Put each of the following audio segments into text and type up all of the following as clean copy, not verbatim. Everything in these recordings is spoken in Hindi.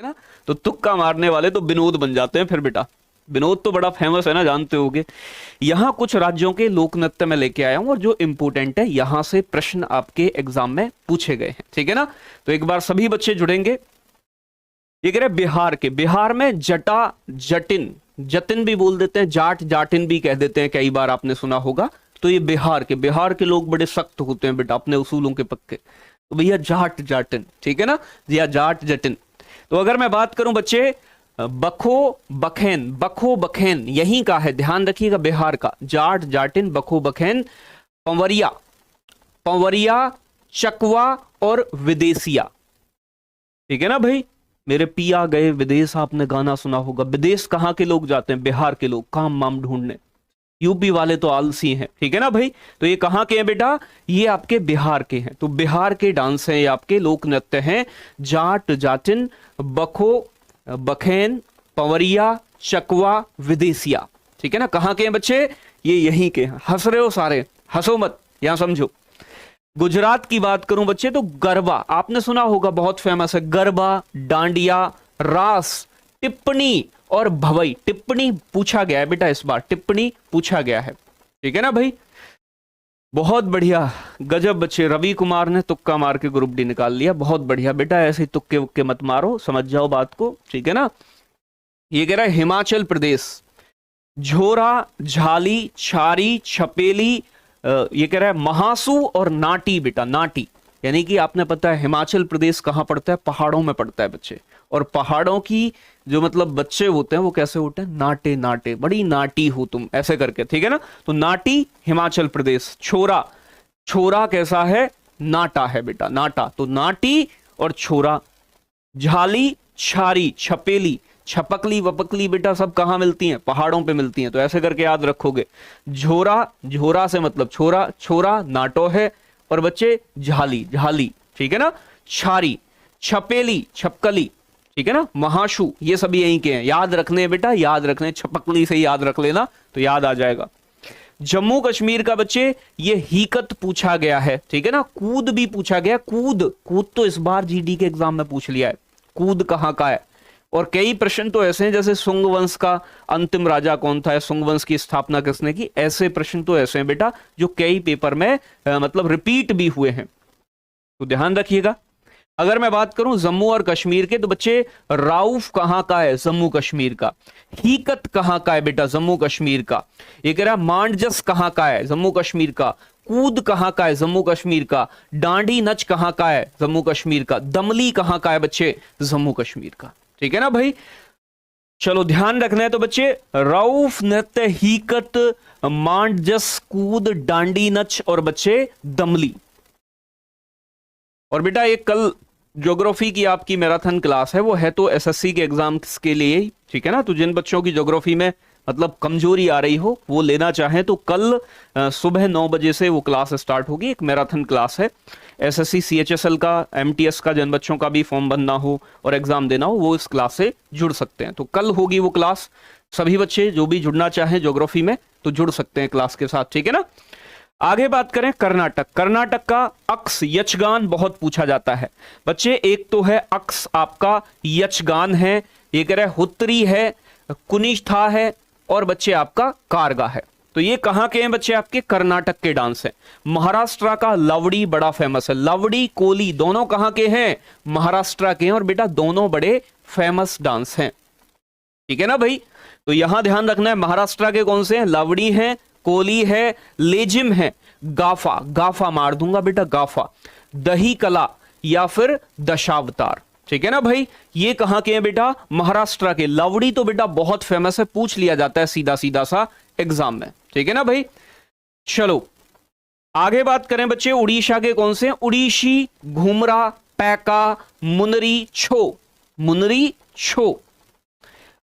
है ना। तो तुक्का मारने वाले तो विनोद बन जाते हैं फिर बेटा। विनोद तो बड़ा फेमस है ना, जानते होगे। यहां कुछ राज्यों के लोक नृत्य में लेके आया हूं और जो इंपोर्टेंट है, यहां से प्रश्न आपके एग्जाम में पूछे गए हैं, ठीक है ना। तो एक बार सभी बच्चे जुड़ेंगे। ये कह रहे बिहार के, बिहार में जटा जटिन, जतिन भी बोल देते हैं, जाट जाटिन भी कह देते हैं, कई बार आपने सुना होगा। तो ये बिहार के लोग बड़े सख्त होते हैं बेटा, अपने उसूलों के पक्के। तो भैया जाट जाटिन, ठीक है ना, या जाट जटिन। तो अगर मैं बात करूं बच्चे, बखो बखेन, बखो बखेन यहीं का है, ध्यान रखिएगा, बिहार का। जाट जाटिन, बखो बखेन, पंवरिया, पंवरिया, चकवा और विदेशिया, ठीक है ना भाई। मेरे पिया गए विदेश, आपने गाना सुना होगा। विदेश कहां के लोग जाते हैं? बिहार के लोग, काम माम ढूंढने। यूपी वाले तो आलसी हैं, ठीक है ना भाई। तो ये कहां के हैं बेटा? ये आपके बिहार के हैं। तो बिहार के डांस हैं, ये आपके लोक नृत्य हैं। जाट जाटिन, बखो बखेन, पंवरिया, चकवा, विदेशिया, ठीक है ना। कहां के हैं बच्चे? ये यहीं के हैं। हंस रहे हो सारे, हंसो मत, यहां समझो। गुजरात की बात करूं बच्चे तो गरबा, आपने सुना होगा, बहुत फेमस है। गरबा, डांडिया, रास, टिप्पणी और भवई। टिप्पणी पूछा गया है बेटा इस बार, टिप्पणी पूछा गया है, ठीक है ना भाई। बहुत बढ़िया, गजब बच्चे। रवि कुमार ने तुक्का मार के ग्रुप डी निकाल लिया, बहुत बढ़िया बेटा। ऐसे तुक्के उक्के मत मारो, समझ जाओ बात को, ठीक है ना। ये कह रहा है हिमाचल प्रदेश, झोरा, झाली, छारी, छपेली, ये कह रहा है महासू और नाटी बेटा, नाटी। यानी कि आपने पता है हिमाचल प्रदेश कहां पड़ता है? पहाड़ों में पड़ता है बच्चे। और पहाड़ों की जो मतलब बच्चे होते हैं वो कैसे होते हैं? नाटे नाटे, बड़ी नाटी हो तुम, ऐसे करके, ठीक है ना। तो नाटी हिमाचल प्रदेश। छोरा, छोरा कैसा है? नाटा है बेटा, नाटा। तो नाटी और छोरा। झाली, छारी, छपेली, छपकली वपकली बेटा सब कहां मिलती हैं? पहाड़ों पे मिलती हैं। तो ऐसे करके याद रखोगे। झोरा, झोरा से मतलब छोरा, छोरा नाटो है। और बच्चे झाली, झाली, ठीक है ना। छारी, छपेली, छपकली, ठीक है ना। महाशु, ये सभी यहीं के हैं, याद रखने बेटा, याद रखने। छपकली से याद रख लेना तो याद आ जाएगा। जम्मू कश्मीर का बच्चे ये हीकत पूछा गया है, ठीक है ना। कूद भी पूछा गया, कूद, कूद तो इस बार जीडी के एग्जाम में पूछ लिया है, कूद कहां का है। और कई प्रश्न तो ऐसे हैं जैसे सुंग वंश का अंतिम राजा कौन था, सुंग वंश की स्थापना किसने की, ऐसे प्रश्न तो ऐसे हैं बेटा जो कई पेपर में मतलब रिपीट भी हुए हैं, तो ध्यान रखिएगा। अगर मैं बात करूं जम्मू और कश्मीर के, तो बच्चे राउफ कहां का है? जम्मू कश्मीर का। हीकत कहां का है बेटा? जम्मू कश्मीर का। ये कह रहा है मांडजस कहां का है? जम्मू कश्मीर का। कूद कहां का है? जम्मू कश्मीर का। डांडी नच कहां का है? जम्मू कश्मीर का। दमली कहां का है बच्चे? जम्मू कश्मीर का, ठीक है ना भाई। चलो ध्यान रखना है। तो बच्चे राउफ, नृत्य, हीकत, मांडजस, कूद, डांडी नच और बच्चे दमली। और बेटा एक कल ज्योग्राफी की आपकी मैराथन क्लास है, वो है तो एसएससी के एग्जाम्स के लिए ही, ठीक है ना। तो जिन बच्चों की ज्योग्राफी में मतलब कमजोरी आ रही हो, वो लेना चाहें तो कल सुबह 9 बजे से वो क्लास स्टार्ट होगी। एक मैराथन क्लास है, एसएससी सीएचएसएल का, एमटीएस का, जिन बच्चों का भी फॉर्म भरना हो और एग्जाम देना हो वो इस क्लास से जुड़ सकते हैं। तो कल होगी वो क्लास। सभी बच्चे जो भी जुड़ना चाहें ज्योग्राफी में तो जुड़ सकते हैं क्लास के साथ, ठीक है ना। आगे बात करें कर्नाटक। कर्नाटक का अक्स यक्षगान बहुत पूछा जाता है बच्चे। एक तो है अक्स आपका यक्षगान है, ये कह रहा है हुत्तरी है, कुनिष्ठा है और बच्चे आपका कारगा है। तो ये कहां के हैं बच्चे? आपके कर्नाटक के डांस है। महाराष्ट्र का लवड़ी बड़ा फेमस है। लवड़ी, कोली दोनों कहां के हैं? महाराष्ट्र के हैं। और बेटा दोनों बड़े फेमस डांस हैं, ठीक है ना भाई। तो यहां ध्यान रखना है, महाराष्ट्र के कौन से हैं? लवड़ी है, कोली है, लेजिम है, गाफा, गाफा मार दूंगा बेटा, गाफा, दही कला या फिर दशावतार, ठीक है ना भाई। ये कहां के हैं बेटा? महाराष्ट्र के। लवड़ी तो बेटा बहुत फेमस है, पूछ लिया जाता है सीधा सीधा सा एग्जाम में, ठीक है ना भाई। चलो आगे बात करें बच्चे, उड़ीसा के कौन से? उड़ीसी, घुमरा, पैका, मुनरी, छो, मुनरी, छो।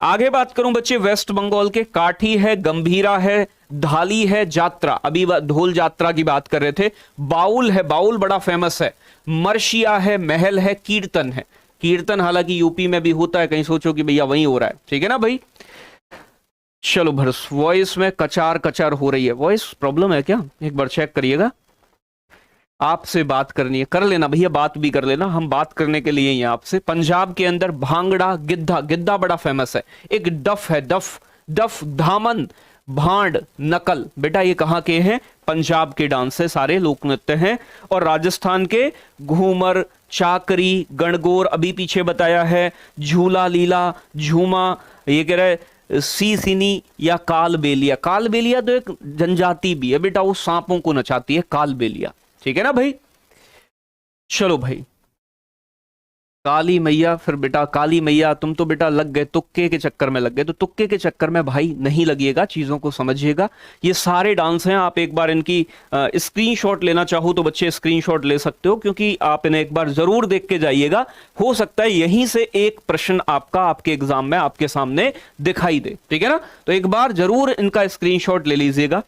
आगे बात करूं बच्चे वेस्ट बंगाल के, काठी है, गंभीरा है, धाली है, जात्रा, अभी ढोल जात्रा की बात कर रहे थे। बाउल है, बाउल बड़ा फेमस है। मर्शिया है, महल है, कीर्तन है। कीर्तन हालांकि यूपी में भी होता है, कहीं सोचो कि भैया वहीं हो रहा है, ठीक है ना भाई। चलो भर्स, वॉइस में कचार कचार हो रही है, वॉइस प्रॉब्लम है क्या? एक बार चेक करिएगा। आपसे बात करनी है, कर लेना भैया, बात भी कर लेना, हम बात करने के लिए ही हैं आपसे। पंजाब के अंदर भांगड़ा, गिद्धा, गिद्धा बड़ा फेमस है। एक डफ है, डफ, डफ, धामन, भांड, नकल, बेटा ये कहाँ के हैं? पंजाब के डांस है, सारे लोक नृत्य हैं। और राजस्थान के घूमर, चाकरी, गणगौर अभी पीछे बताया है, झूला, लीला, झूमा, ये कह रहे सी सिनी या कालबेलिया। कालबेलिया तो एक जनजाति भी है बेटा, वो सांपों को नचाती है कालबेलिया, ठीक है ना भाई। चलो भाई, काली मैया, फिर बेटा काली मैया, तुम तो बेटा लग गए, तुक्के के चक्कर में लग गए। तो तुक्के के चक्कर में भाई नहीं लगिएगा, चीजों को समझिएगा। ये सारे डांस हैं, आप एक बार इनकी स्क्रीनशॉट लेना चाहो तो बच्चे स्क्रीनशॉट ले सकते हो, क्योंकि आप इन्हें एक बार जरूर देख के जाइएगा। हो सकता है यहीं से एक प्रश्न आपका आपके एग्जाम में आपके सामने दिखाई दे, ठीक है ना। तो एक बार जरूर इनका स्क्रीनशॉट ले लीजिएगा।